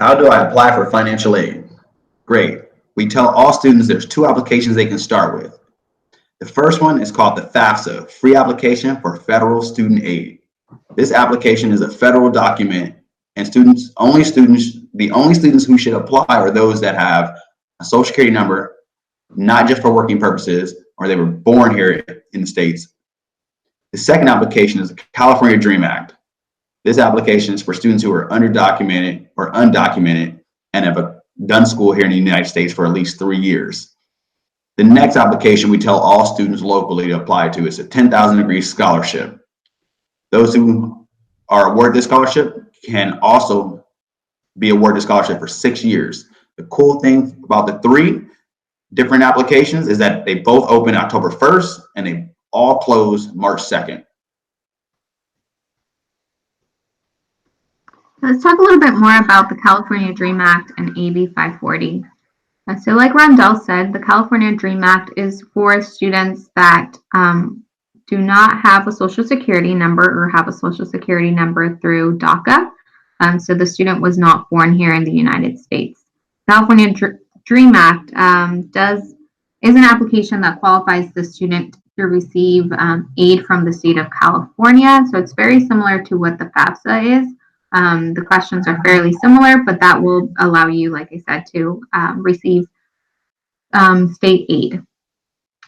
How do I apply for financial aid? Great. We tell all students there's two applications they can start with. The first one is called the FAFSA, Free Application for Federal Student Aid. This application is a federal document, and the only students who should apply are those that have a social security number, not just for working purposes, or they were born here in the States. The second application is the California DREAM Act. This application is for students who are undocumented and have done school here in the United States for at least 3 years. The next application we tell all students locally to apply to is a 10,000 degree scholarship. Those who are awarded this scholarship can also be awarded a scholarship for 6 years. The cool thing about the three different applications is that they both open October 1st and they all close March 2nd. Let's talk a little bit more about the California DREAM Act and AB 540. So like Rondell said, the California DREAM Act is for students that do not have a social security number or have a social security number through DACA. So the student was not born here in the United States. California DREAM Act is an application that qualifies the student to receive aid from the state of California. So it's very similar to what the FAFSA is. The questions are fairly similar, but that will allow you, like I said, to receive state aid.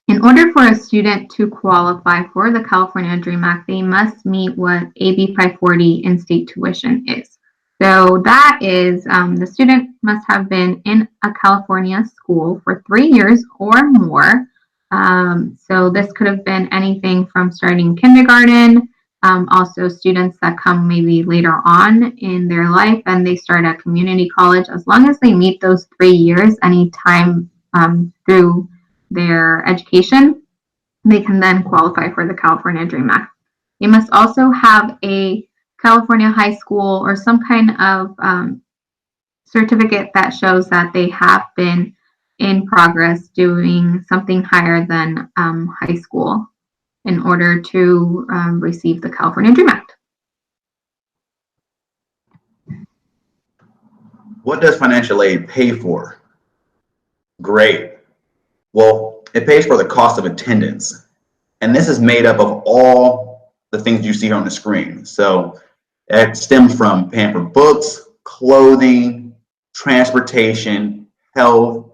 In order for a student to qualify for the California DREAM Act, they must meet what AB 540 in-state tuition is. So that is the student must have been in a California school for 3 years or more. So this could have been anything from starting kindergarten, also students that come maybe later on in their life and they start at community college. As long as they meet those 3 years anytime through their education, they can then qualify for the California DREAM Act. They must also have a California high school or some kind of certificate that shows that they have been in progress doing something higher than high school in order to receive the California DREAM Act. What does financial aid pay for? Great. Well, it pays for the cost of attendance. And this is made up of all the things you see on the screen. So it stems from paying for books, clothing, transportation, health,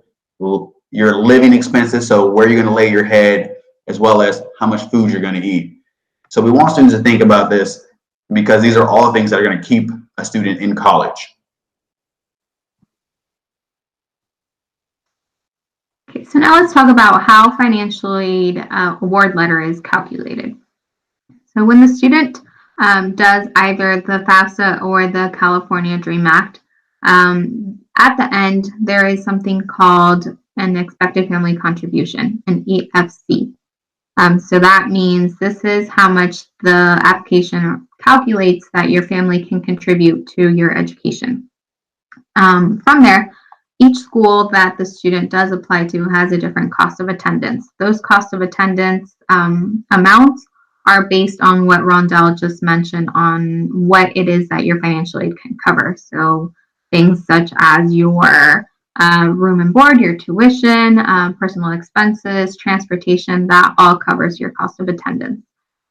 your living expenses, so where you're going to lay your head, as well as how much food you're going to eat. So we want students to think about this because these are all things that are going to keep a student in college. Okay, so now let's talk about how financial aid award letter is calculated. So when the student does either the FAFSA or the California DREAM Act, at the end, there is something called an expected family contribution, an EFC. So that means this is how much the application calculates that your family can contribute to your education. From there, each school that the student does apply to has a different cost of attendance. Those cost of attendance amounts are based on what Rondell just mentioned on what it is that your financial aid can cover. So things such as your room and board, your tuition, personal expenses, transportation, that all covers your cost of attendance.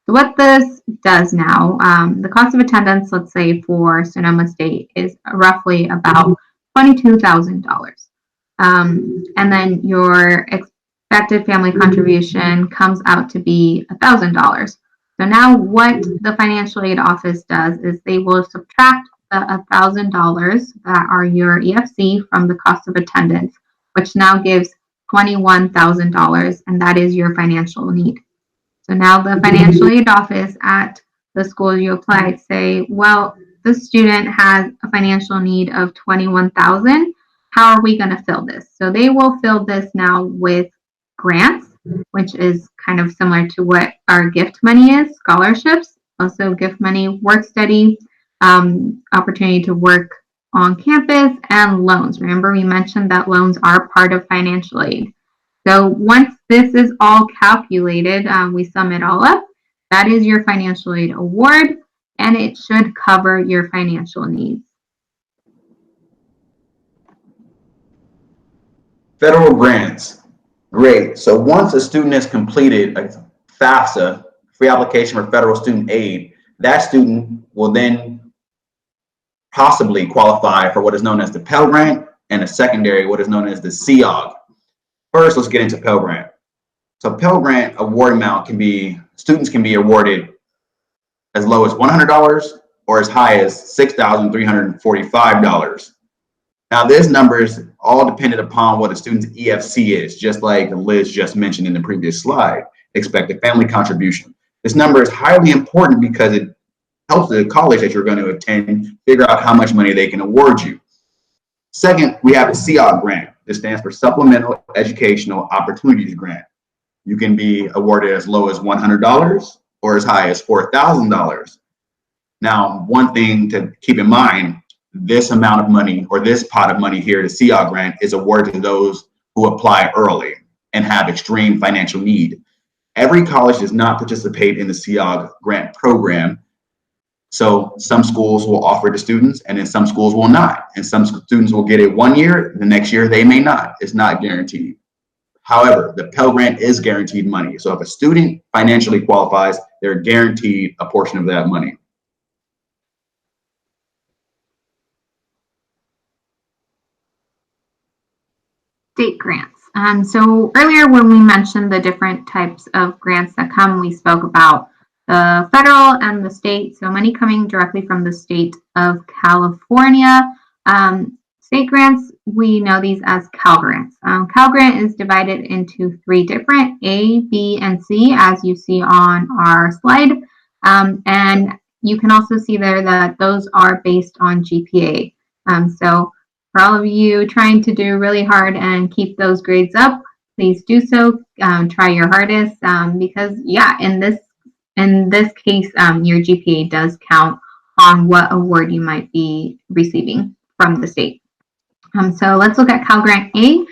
So what this does now, the cost of attendance, let's say for Sonoma State, is roughly about $22,000. And then your expected family contribution comes out to be $1,000. So now what the financial aid office does is they will subtract the $1,000 that are your EFC from the cost of attendance, which now gives $21,000, and that is your financial need. So now the financial aid office at the school you applied say, well, the student has a financial need of $21,000. How are we going to fill this? So they will fill this now with grants, which is kind of similar to what our gift money is, scholarships, also gift money, work study, opportunity to work on campus, and loans. Remember, we mentioned that loans are part of financial aid. So once this is all calculated, we sum it all up. That is your financial aid award, and it should cover your financial needs. Federal grants. Great. So once a student has completed a FAFSA, free application for federal student aid, that student will then possibly qualify for what is known as the Pell Grant, and a secondary, what is known as the CEOG. First, let's get into Pell Grant. So Pell Grant award amount can be, students can be awarded as low as $100 or as high as $6,345. Now, this number is all dependent upon what a student's EFC is, just like Liz just mentioned in the previous slide, expected family contribution. This number is highly important because it helps the college that you're going to attend figure out how much money they can award you. Second, we have the CEOG grant. This stands for Supplemental Educational Opportunities Grant. You can be awarded as low as $100 or as high as $4,000. Now, one thing to keep in mind, this amount of money or this pot of money here, the CEOG grant, is awarded to those who apply early and have extreme financial need. Every college does not participate in the CEOG grant program. So some schools will offer it to students and then some schools will not. And some students will get it 1 year, the next year they may not. It's not guaranteed. However, the Pell Grant is guaranteed money. So if a student financially qualifies, they're guaranteed a portion of that money. State grants. So earlier when we mentioned the different types of grants that come, we spoke about the federal and the state, so money coming directly from the state of California. State grants, we know these as Cal Grants. Cal Grant is divided into 3 different, A, B, and C, as you see on our slide. And you can also see there that those are based on GPA. So for all of you trying to do really hard and keep those grades up, please do so. Try your hardest because, yeah, in this case, your GPA does count on what award you might be receiving from the state. So let's look at Cal Grant A.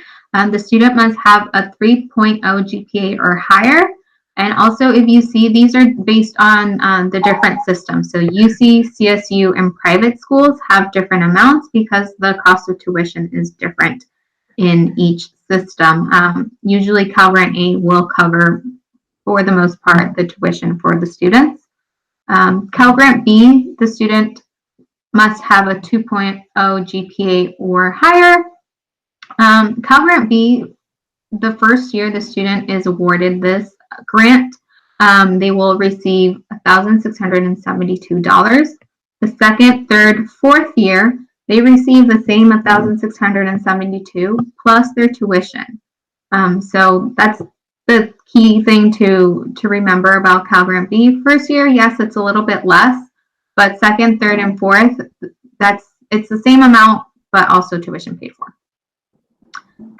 The student must have a 3.0 GPA or higher. And also, if you see, these are based on the different systems. So UC, CSU, and private schools have different amounts because the cost of tuition is different in each system. Usually, Cal Grant A will cover, for the most part, the tuition for the students. Cal Grant B, the student must have a 2.0 GPA or higher. Cal Grant B, the first year the student is awarded this grant, they will receive $1,672. The second, third, fourth year, they receive the same $1,672 plus their tuition. So that's the key thing to remember about Cal Grant B. First year, yes, it's a little bit less, but second, third, and fourth, it's the same amount, but also tuition paid for.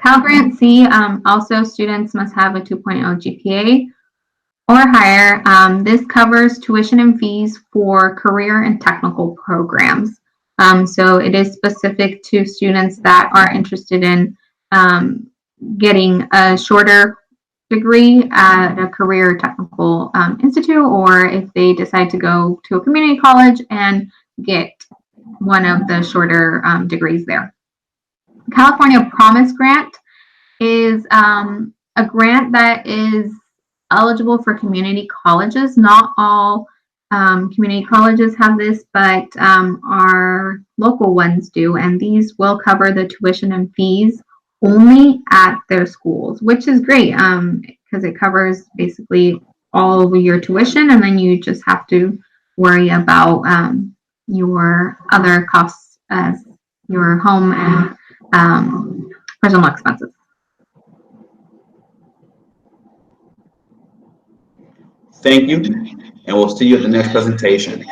Cal Grant C, also students must have a 2.0 GPA or higher. This covers tuition and fees for career and technical programs. So it is specific to students that are interested in getting a shorter degree at a career technical institute, or if they decide to go to a community college and get one of the shorter degrees there. California Promise Grant is a grant that is eligible for community colleges. Not all community colleges have this, but our local ones do, and these will cover the tuition and fees only at their schools, which is great because it covers basically all of your tuition, and then you just have to worry about your other costs as your home and personal expenses. Thank you, and we'll see you at the next presentation.